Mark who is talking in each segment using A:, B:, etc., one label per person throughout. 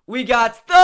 A: We got Thor!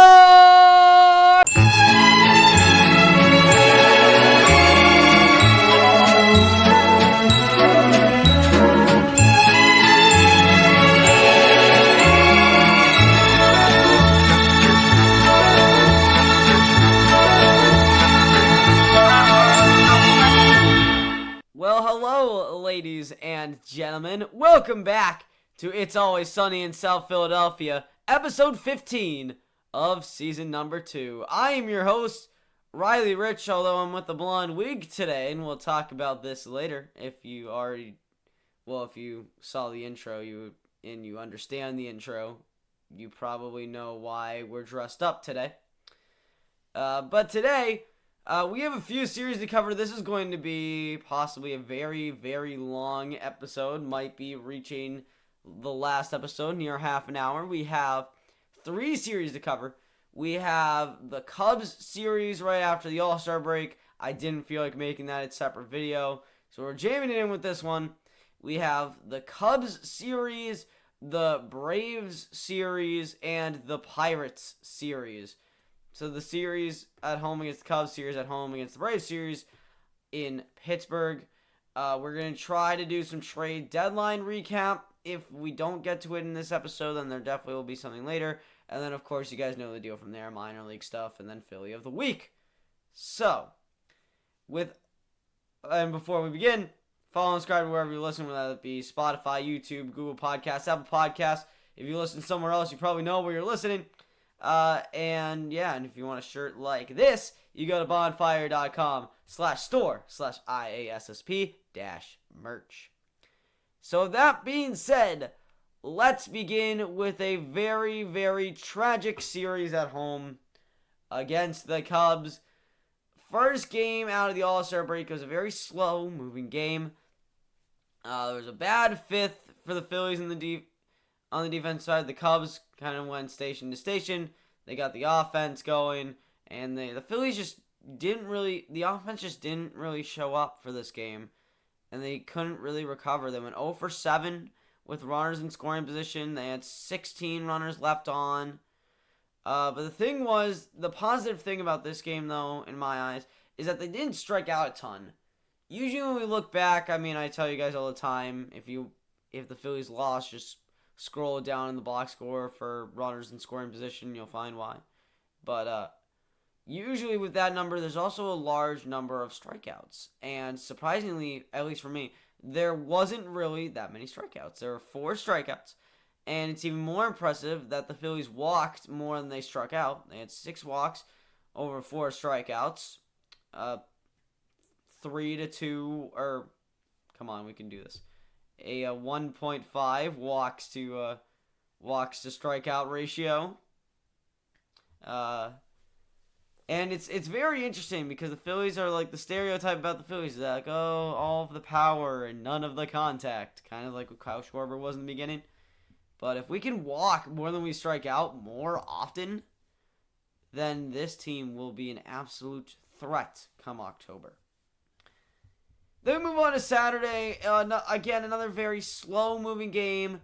A: Well, hello, ladies and gentlemen. Welcome back to It's Always Sunny in South Philadelphia, episode 15 of season number 2. I am your host, Riley Rich, although I'm with the blonde wig today, and we'll talk about this later. If you saw the intro and you understand the intro, you probably know why we're dressed up today. But today, we have a few series to cover. This is going to be possibly a very, very long episode. Might be reaching the last episode, near half an hour. We have 3 series to cover. We have the Cubs series right after the All-Star break. I didn't feel like making that a separate video, so we're jamming it in with this one. We have the Cubs series, the Braves series, and the Pirates series. So the series at home against the Cubs, series at home against the Braves series in Pittsburgh. We're going to try to do some trade deadline recap. If we don't get to it in this episode, then there definitely will be something later. And then, of course, you guys know the deal from there. Minor league stuff, and then Philly of the week. So, before we begin, follow and subscribe wherever you listen, whether it be Spotify, YouTube, Google Podcasts, Apple Podcasts. If you listen somewhere else, you probably know where you're listening. And if you want a shirt like this, you go to bonfire.com/store/IASSP-merch. So that being said, let's begin with a very, very tragic series at home against the Cubs. First game out of the All-Star break was a very slow-moving game. There was a bad fifth for the Phillies on the defense side. The Cubs kind of went station to station. They got the offense going, and the Phillies the offense just didn't really show up for this game, and they couldn't really recover. They went 0 for 7 with runners in scoring position. They had 16 runners left on. But the positive thing about this game, though, in my eyes, is that they didn't strike out a ton. Usually when we look back, I tell you guys all the time, if the Phillies lost, just scroll down in the box score for runners in scoring position, you'll find why. But usually with that number, there's also a large number of strikeouts. And surprisingly, at least for me, there wasn't really that many strikeouts. There were 4 strikeouts. And it's even more impressive that the Phillies walked more than they struck out. They had 6 walks over 4 strikeouts. 3-2, or come on, we can do this. A 1.5 walks to strikeout ratio. And it's very interesting because the Phillies are like the stereotype about the Phillies is like, all of the power and none of the contact, kind of like what Kyle Schwarber was in the beginning. But if we can walk more than we strike out more often, then this team will be an absolute threat come October. Then we move on to Saturday. Again, another very slow-moving game.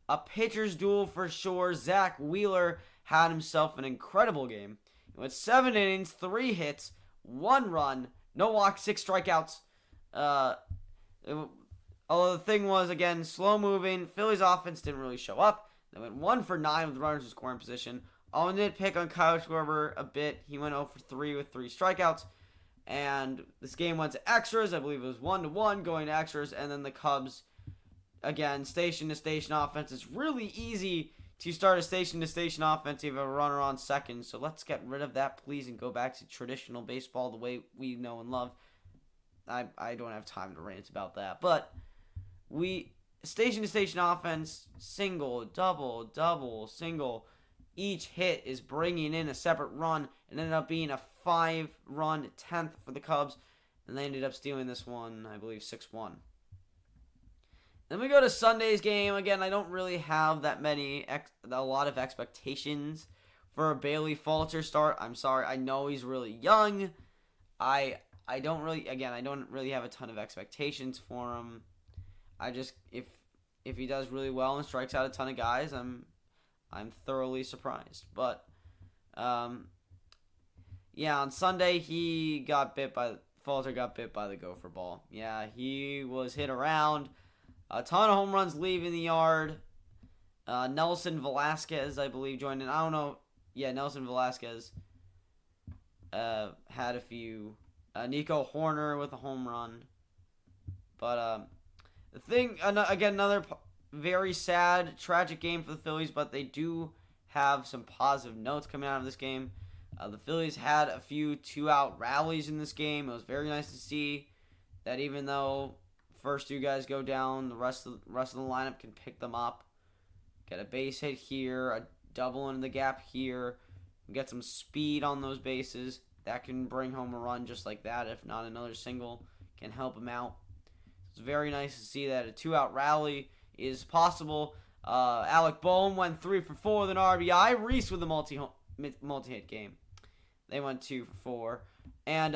A: A pitcher's duel for sure. Zach Wheeler had himself an incredible game. He went 7 innings, 3 hits, 1 run, no walks, 6 strikeouts. Although the thing was, again, slow-moving. Phillies offense didn't really show up. They went 1 for 9 with runners in scoring position. I'll nitpick on Kyle Schwarber a bit. He went 0 for 3 with 3 strikeouts. And this game went to extras. I believe it was 1-1 going to extras. And then the Cubs, again, station-to-station offense. It's really easy to start a station-to-station offense if you have a runner on second. So let's get rid of that, please, and go back to traditional baseball the way we know and love. I don't have time to rant about that. But station-to-station offense, single, double, single. Each hit is bringing in a separate run. It ended up being a 5-run 10th for the Cubs, and they ended up stealing this one, I believe, 6-1. Then we go to Sunday's game. Again, I don't really have a lot of expectations for a Bailey Falter start. I'm sorry, I know he's really young. I don't really have a ton of expectations for him. If he does really well and strikes out a ton of guys, I'm thoroughly surprised. But Yeah, on Sunday Falter got bit by the gopher ball. Yeah, he was hit around. A ton of home runs leaving the yard. Nelson Velasquez, I believe, joined in. I don't know. Yeah, Nelson Velasquez had a few. Nico Horner with a home run. But the thing, again, another very sad, tragic game for the Phillies, but they do have some positive notes coming out of this game. The Phillies had a few two-out rallies in this game. It was very nice to see that even though first two guys go down, the rest of the lineup can pick them up. Get a base hit here, a double into the gap here, get some speed on those bases. That can bring home a run just like that. If not, another single can help him out. It's very nice to see that a two-out rally is possible. Alec Boehm went 3 for 4 with an RBI. Reese with a multi-hit game. They went 2 for 4. And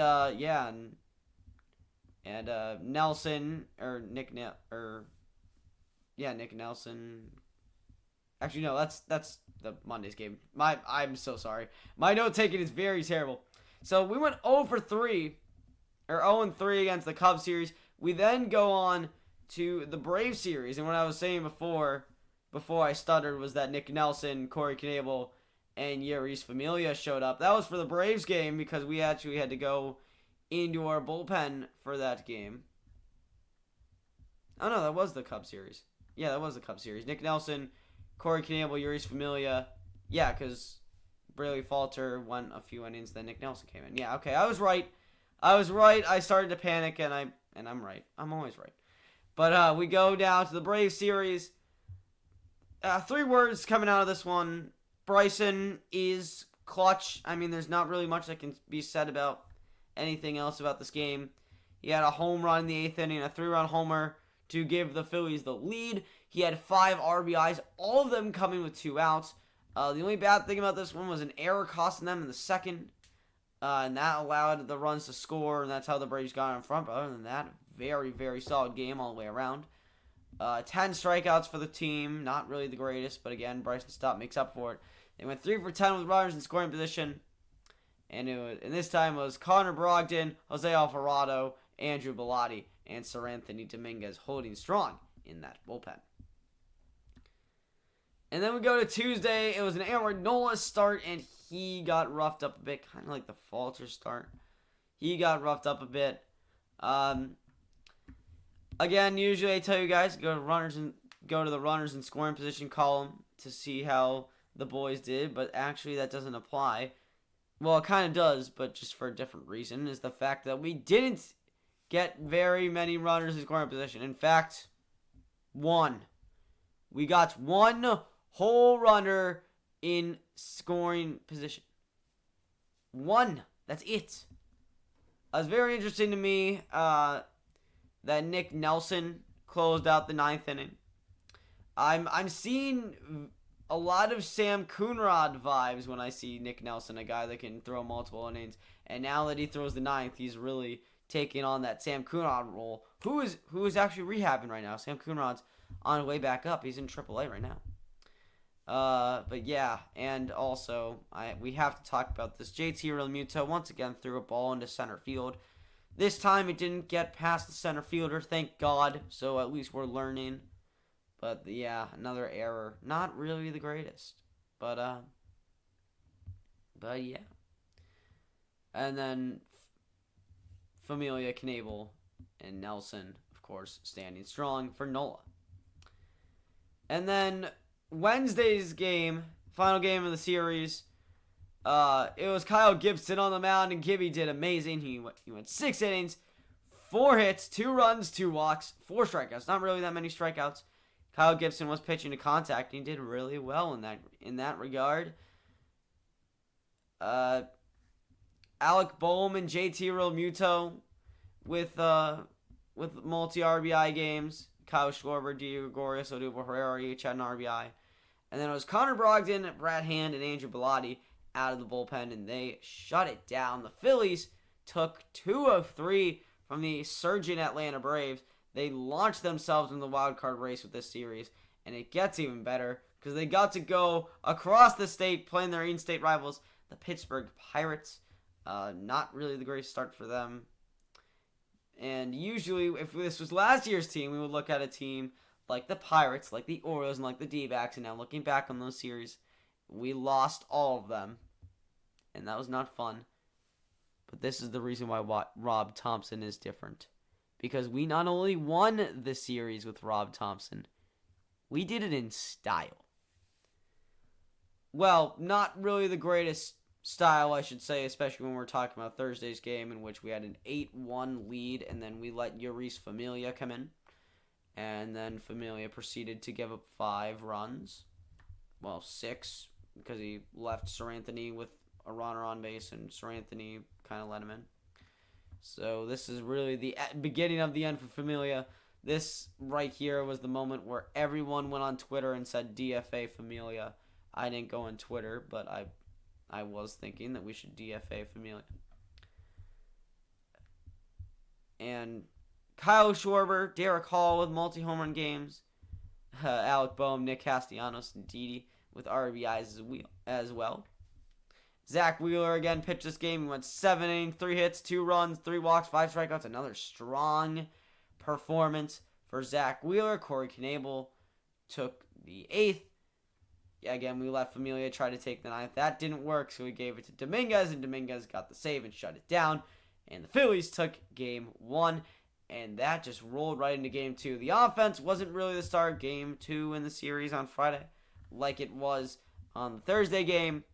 A: Nelson Nick Nelson. Actually, no, that's the Monday's game. I'm so sorry. My note taking is very terrible. So we went 0 for 3, or 0 3 against the Cubs series. We then go on to the Braves series, and what I was saying before I stuttered was that Nick Nelson, Corey Knebel, and Yeris Familia showed up. That was for the Braves game because we actually had to go into our bullpen for that game. Oh no, that was the Cubs series. Yeah, that was the Cubs series. Nick Nelson, Corey Knebel, Yeris Familia. Yeah, because Bailey Falter went a few innings, then Nick Nelson came in. Yeah, okay, I was right. I started to panic, and I'm right. I'm always right. But we go down to the Braves series. 3 words coming out of this one. Bryson is clutch. I mean, there's not really much that can be said about anything else about this game. He had a home run in the 8th inning, a 3-run homer to give the Phillies the lead. He had 5 RBIs, all of them coming with 2 outs. The only bad thing about this one was an error costing them in the second. And that allowed the runs to score, and that's how the Braves got in front. But other than that, very, very solid game all the way around. 10 strikeouts for the team. Not really the greatest, but again, Bryson Stott makes up for it. They went 3 for 10 with runners in scoring position. And this time it was Connor Brogdon, Jose Alvarado, Andrew Bellotti, and Sir Anthony Dominguez holding strong in that bullpen. And then we go to Tuesday. It was an Aaron Nola start, and he got roughed up a bit, kind of like the Falter start. He got roughed up a bit. Again, usually I tell you guys go to the runners in scoring position column to see how the boys did, but actually that doesn't apply. Well, it kind of does, but just for a different reason, is the fact that we didn't get very many runners in scoring position. In fact, 1. We got 1 whole runner in scoring position. 1. That's it. It was very interesting to me that Nick Nelson closed out the 9th inning. I'm seeing a lot of Sam Coonrod vibes when I see Nick Nelson, a guy that can throw multiple innings. And now that he throws the 9th, he's really taking on that Sam Coonrod role. Who is actually rehabbing right now? Sam Coonrod's on his way back up. He's in AAA right now. But yeah, and also we have to talk about this. JT Realmuto once again threw a ball into center field. This time it didn't get past the center fielder, thank God. So at least we're learning. But yeah, another error. Not really the greatest, but yeah. And then Familia, Knebel, and Nelson, of course, standing strong for Nola. And then Wednesday's game, final game of the series, it was Kyle Gibson on the mound, and Gibby did amazing. He went 6 innings, 4 hits, 2 runs, 2 walks, 4 strikeouts. Not really that many strikeouts. Kyle Gibson was pitching to contact, and he did really well in that regard. Alec Boehm and JT Realmuto with multi RBI games. Kyle Schwarber, Diego Gregorius, Odubel Herrera each had an RBI. And then it was Connor Brogdon, Brad Hand, and Andrew Bellotti out of the bullpen, and they shut it down. The Phillies took 2 of 3 from the surging Atlanta Braves. They launched themselves in the wild card race with this series, and it gets even better because they got to go across the state playing their in-state rivals. the Pittsburgh Pirates. Not really the greatest start for them. And usually, if this was last year's team, we would look at a team like the Pirates, like the Orioles, and like the D-backs. And now looking back on those series, we lost all of them. And that was not fun. But this is the reason why Rob Thompson is different. Because we not only won the series with Rob Thompson, we did it in style. Well, not really the greatest style, I should say, especially when we're talking about Thursday's game, in which we had an 8-1 lead, and then we let Yoris Familia come in. And then Familia proceeded to give up 5 runs. Well, 6, because he left Seranthony with a runner on base, and Seranthony kind of let him in. So this is really the beginning of the end for Familia. This right here was the moment where everyone went on Twitter and said DFA Familia. I didn't go on Twitter, but I was thinking that we should DFA Familia. And Kyle Schwarber, Derek Hall with multi-home run games. Alec Boehm, Nick Castellanos, and Didi with RBIs as well. Zach Wheeler again pitched this game. He went 7 innings, 3 hits, 2 runs, 3 walks, 5 strikeouts. Another strong performance for Zach Wheeler. Corey Knebel took the 8th. Again, we let Familia try to take the 9th. That didn't work, so we gave it to Dominguez, and Dominguez got the save and shut it down. And the Phillies took game 1, and that just rolled right into game 2. The offense wasn't really the star of game 2 in the series on Friday, like it was on the Thursday game.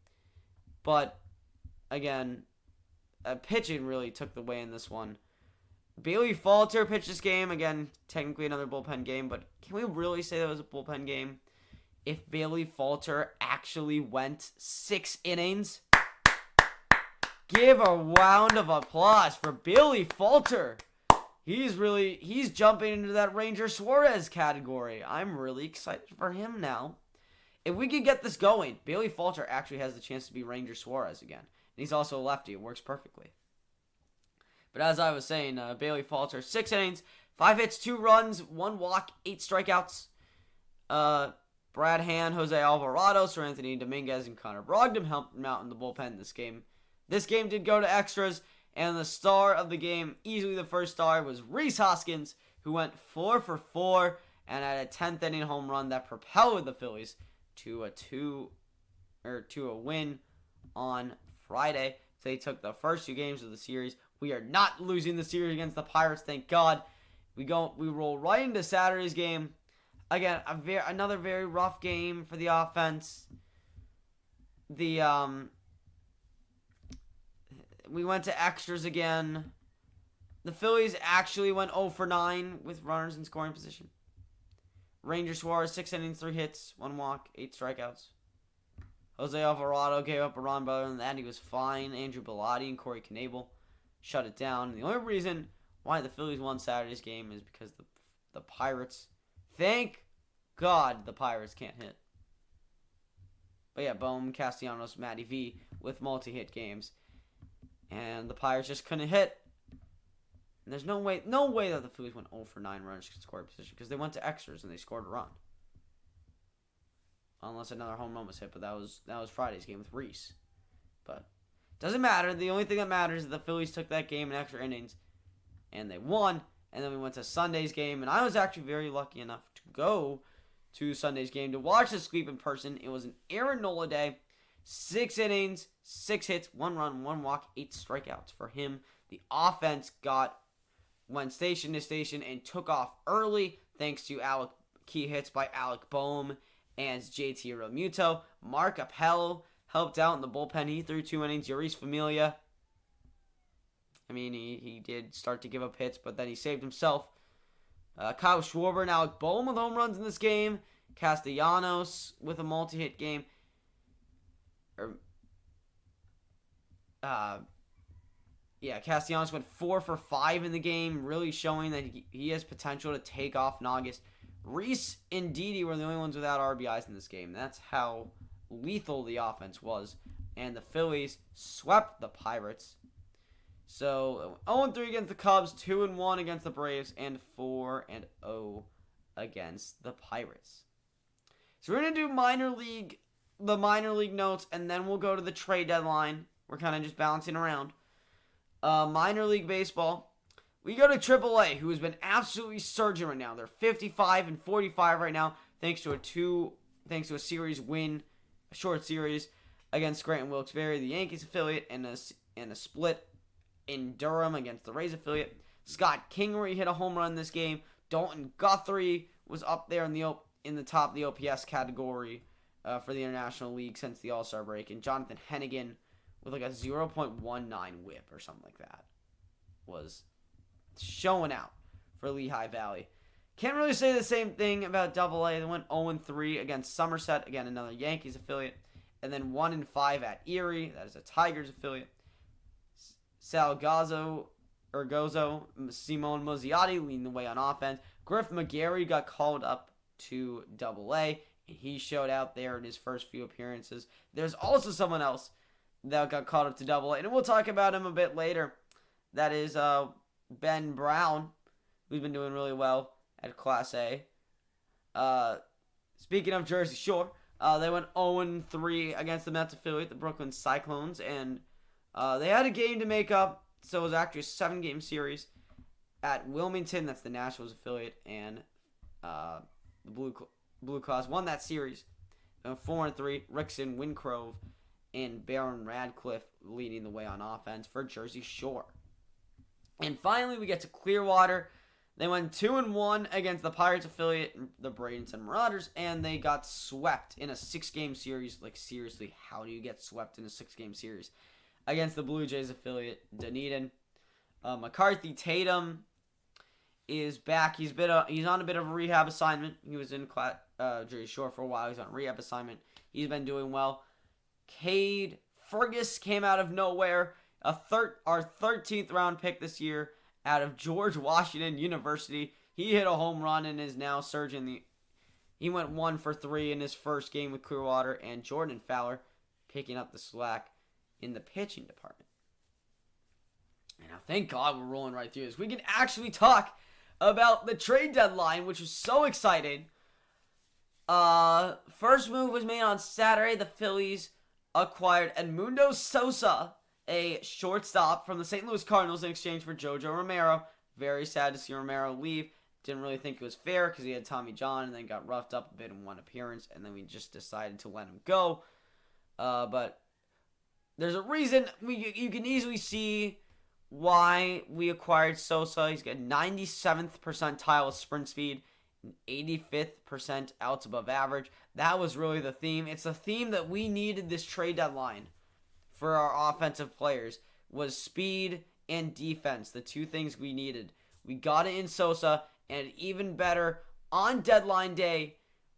A: But, again, pitching really took the way in this one. Bailey Falter pitched this game. Again, technically another bullpen game, but can we really say that was a bullpen game? If Bailey Falter actually went 6 innings, give a round of applause for Bailey Falter. He's jumping into that Ranger Suarez category. I'm really excited for him now. If we could get this going, Bailey Falter actually has the chance to be Ranger Suarez again. And he's also a lefty. It works perfectly. But as I was saying, Bailey Falter, 6 innings, 5 hits, 2 runs, 1 walk, 8 strikeouts. Brad Hand, Jose Alvarado, Seranthony Dominguez, and Connor Brogdon helped him out in the bullpen this game. This game did go to extras, and the star of the game, easily the first star, was Rhys Hoskins, who went 4 for 4 and had a 10th inning home run that propelled the Phillies to a win on Friday. So they took the first 2 games of the series. We are not losing the series against the Pirates, thank God. We roll right into Saturday's game. Again, another very rough game for the offense. We went to extras again. The Phillies actually went 0 for 9 with runners in scoring position. Ranger Suarez, 6 innings, 3 hits, 1 walk, 8 strikeouts. Jose Alvarado gave up a run, but other than that, he was fine. Andrew Bellotti and Corey Knebel shut it down. The only reason why the Phillies won Saturday's game is because the Pirates, thank God the Pirates can't hit. But yeah, Boehm, Castellanos, Matty V with multi-hit games. And the Pirates just couldn't hit. And there's no way that the Phillies went 0 for 9 runners in scoring position because they went to extras and they scored a run. Unless another home run was hit, but that was Friday's game with Rhys. But doesn't matter. The only thing that matters is the Phillies took that game in extra innings and they won. And then we went to Sunday's game, and I was actually very lucky enough to go to Sunday's game to watch the sweep in person. It was an Aaron Nola day. 6 innings, 6 hits, 1 run, 1 walk, 8 strikeouts for him. The offense went station to station and took off early thanks to key hits by Alec Boehm and JT Realmuto. Mark Appel helped out in the bullpen. He threw 2 innings. Yoris Familia, I mean, he did start to give up hits, but then he saved himself. Kyle Schwarber and Alec Boehm with home runs in this game. Castellanos with a multi-hit game. Castellanos went 4 for 5 in the game, really showing that he has potential to take off in August. Rhys and Didi were the only ones without RBIs in this game. That's how lethal the offense was. And the Phillies swept the Pirates. So 0-3 against the Cubs, 2-1 against the Braves, and 4-0 against the Pirates. So we're going to do minor league the minor league notes, and then we'll go to the trade deadline. We're kind of just bouncing around. Minor league baseball. We go to AAA, who has been absolutely surging right now. They're 55-45 right now, thanks to a series win, a short series against Scranton Wilkes-Barre, the Yankees affiliate, and a split in Durham against the Rays affiliate. Scott Kingery hit a home run in this game. Dalton Guthrie was up there in the top of the OPS category for the International League since the All-Star break, and Jonathan Hennigan with like a 0.19 whip or something like that was showing out for Lehigh Valley. Can't really say the same thing about AA. They went 0-3 against Somerset, again another Yankees affiliate, and then 1-5 at Erie, that is a Tigers affiliate. Salgazzo, Simone Mozziotti leading the way on offense. Griff McGarry got called up to AA, and he showed out there in his first few appearances. There's also someone else that got called up to AA, and we'll talk about him a bit later. That is Ben Brown, who's been doing really well at Class A. Speaking of Jersey Shore, they went 0-3 against the Mets affiliate, the Brooklyn Cyclones, and they had a game to make up, so it was actually a 7-game series at Wilmington. That's the Nationals affiliate, and the Blue Claws won that series 4-3. Rickson, Wingrove, and Baron Radcliffe leading the way on offense for Jersey Shore. And finally, we get to Clearwater. They went 2-1 against the Pirates affiliate, the Bradenton Marauders, and they got swept in a 6-game series. Like, seriously, how do you get swept in a 6-game series? Against the Blue Jays affiliate, Dunedin. McCarthy Tatum is back. He's on a bit of a rehab assignment. He was in Jersey Shore for a while. He's on a rehab assignment. He's been doing well. Cade Fergus came out of nowhere. Our 13th round pick this year out of George Washington University. He hit a home run and is now surging. He went 1-for-3 in his first game with Clearwater, and Jordan Fowler picking up the slack in the pitching department. And now, thank God we're rolling right through this. We can actually talk about the trade deadline, which is so exciting. First move was made on Saturday. The Phillies acquired Edmundo Sosa, a shortstop from the St. Louis Cardinals, in exchange for Jojo Romero. Very sad to see Romero leave. Didn't really think it was fair because he had Tommy John and then got roughed up a bit in one appearance, and then we just decided to let him go. But there's a reason. You can easily see why we acquired Sosa. He's got 97th percentile of sprint speed, 85th percent outs above average. That was really the theme. It's a theme that we needed this trade deadline for our offensive players, was speed and defense, the two things we needed. We got it in Sosa, and even better, on deadline day,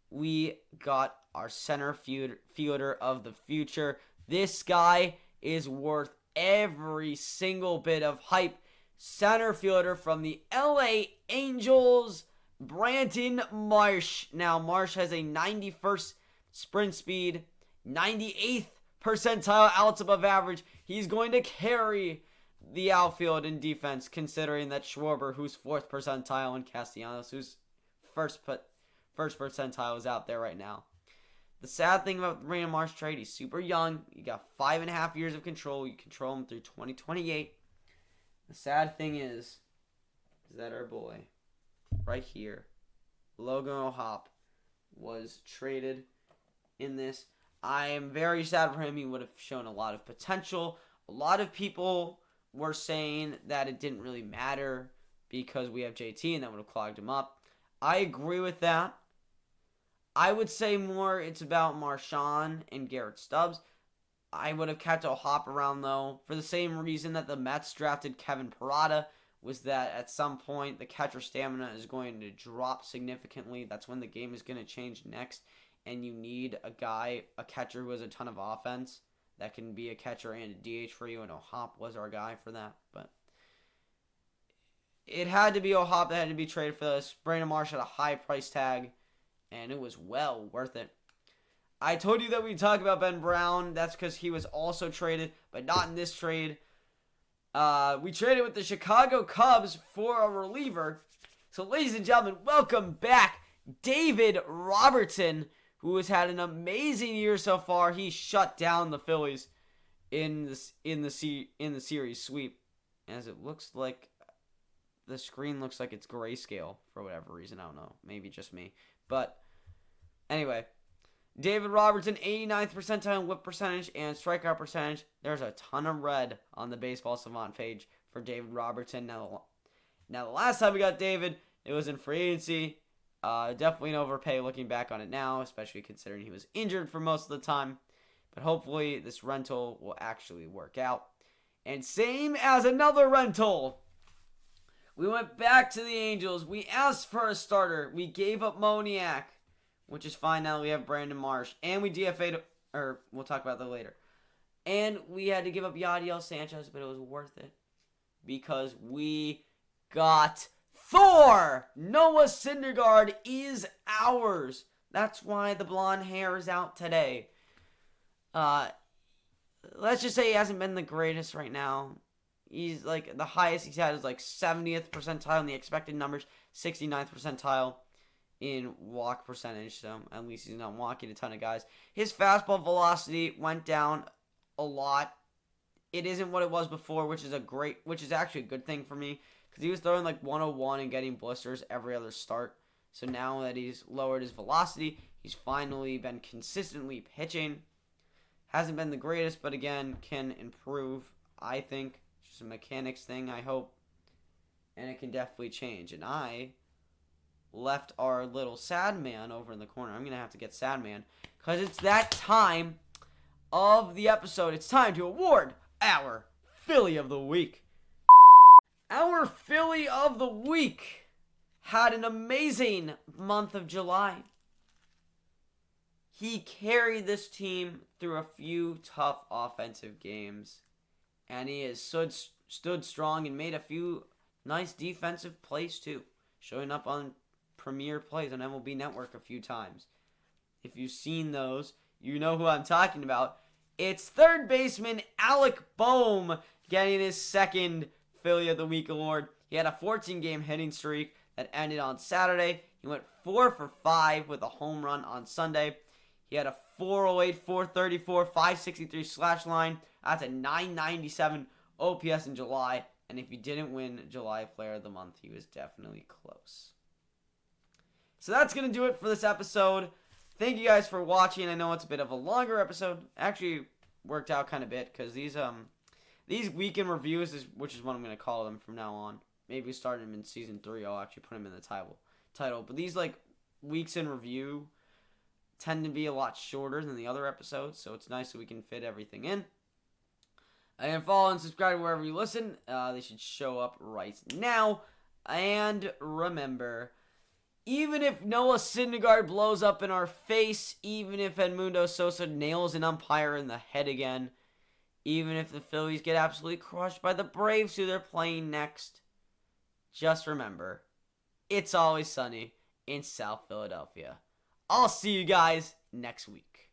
A: we got our center fielder of the future. This guy is worth every single bit of hype. Center fielder from the LA Angels, Brandon Marsh. Now, Marsh has a 91st sprint speed, 98th percentile outs above average.'s going to carry the outfield in defense, considering that Schwarber, who's 4th percentile, and Castellanos, who's first percentile, is out there right now. The sad thing about the Brandon Marsh trade, he's super young. You got 5.5 years of control. You control him through 2028. The sad thing is that our boy, right here, Logan O'Hoppe, was traded in this. I am very sad for him. He would have shown a lot of potential. A lot of people were saying that it didn't really matter because we have JT and that would have clogged him up. I agree with that. I would say more it's about Marshawn and Garrett Stubbs. I would have kept O'Hoppe around, though, for the same reason that the Mets drafted Kevin Parada, was that at some point the catcher stamina is going to drop significantly. That's when the game is going to change next, and you need a catcher who has a ton of offense that can be a catcher and a DH for you, and O'Hoppe was our guy for that. But it had to be O'Hoppe that had to be traded for this. Brandon Marsh had a high price tag, and it was well worth it. I told you that we'd talk about Ben Brown. That's because he was also traded, but not in this trade. We traded with the Chicago Cubs for a reliever. So, ladies and gentlemen, welcome back David Robertson, who has had an amazing year so far. He shut down the Phillies in the series sweep, as it looks like the screen looks like it's grayscale for whatever reason. I don't know, maybe just me. But anyway, David Robertson, 89th percentile in whip percentage and strikeout percentage. There's a ton of red on the Baseball Savant page for David Robertson. Now the last time we got David, it was in free agency. Definitely an overpay looking back on it now, especially considering he was injured for most of the time. But hopefully this rental will actually work out. And same as another rental, we went back to the Angels. We asked for a starter. We gave up Moniak, which is fine now that we have Brandon Marsh. And we DFA'd, or we'll talk about that later. And we had to give up Yadiel Sanchez, but it was worth it because we got Thor. Noah Syndergaard is ours. That's why the blonde hair is out today. Let's just say he hasn't been the greatest right now. He's like, the highest he's had is like 70th percentile in the expected numbers, 69th percentile in walk percentage. So at least he's not walking a ton of guys. His fastball velocity went down a lot. It isn't what it was before, which is actually a good thing for me, because he was throwing like 101 and getting blisters every other start. So now that he's lowered his velocity, he's finally been consistently pitching. Hasn't been the greatest, but again, can improve, I think. It's just a mechanics thing, I hope. And it can definitely change. And I left our little sad man over in the corner. I'm going to have to get sad man, because it's that time of the episode. It's time to award our Philly of the Week. Our Philly of the Week had an amazing month of July. He carried this team through a few tough offensive games, and he has stood strong and made a few nice defensive plays too, showing up on premier plays on MLB Network a few times. If you've seen those, you know who I'm talking about. It's third baseman Alec Boehm getting his second Philly of the Week award. He had a 14-game hitting streak that ended on Saturday. He went 4 for 5 with a home run on Sunday. He had a 408, 434, 563 slash line. That's a 997 OPS in July. And if he didn't win July Player of the Month, he was definitely close. So that's going to do it for this episode. Thank you guys for watching. I know it's a bit of a longer episode. Actually worked out kind of bit, because these weekend reviews, which is what I'm going to call them from now on. Maybe starting them in season 3. I'll actually put them in the title. But these like weeks in review tend to be a lot shorter than the other episodes, so it's nice that we can fit everything in. And follow and subscribe wherever you listen. They should show up right now. And remember, even if Noah Syndergaard blows up in our face, even if Edmundo Sosa nails an umpire in the head again, even if the Phillies get absolutely crushed by the Braves who they're playing next, just remember, it's always sunny in South Philadelphia. I'll see you guys next week.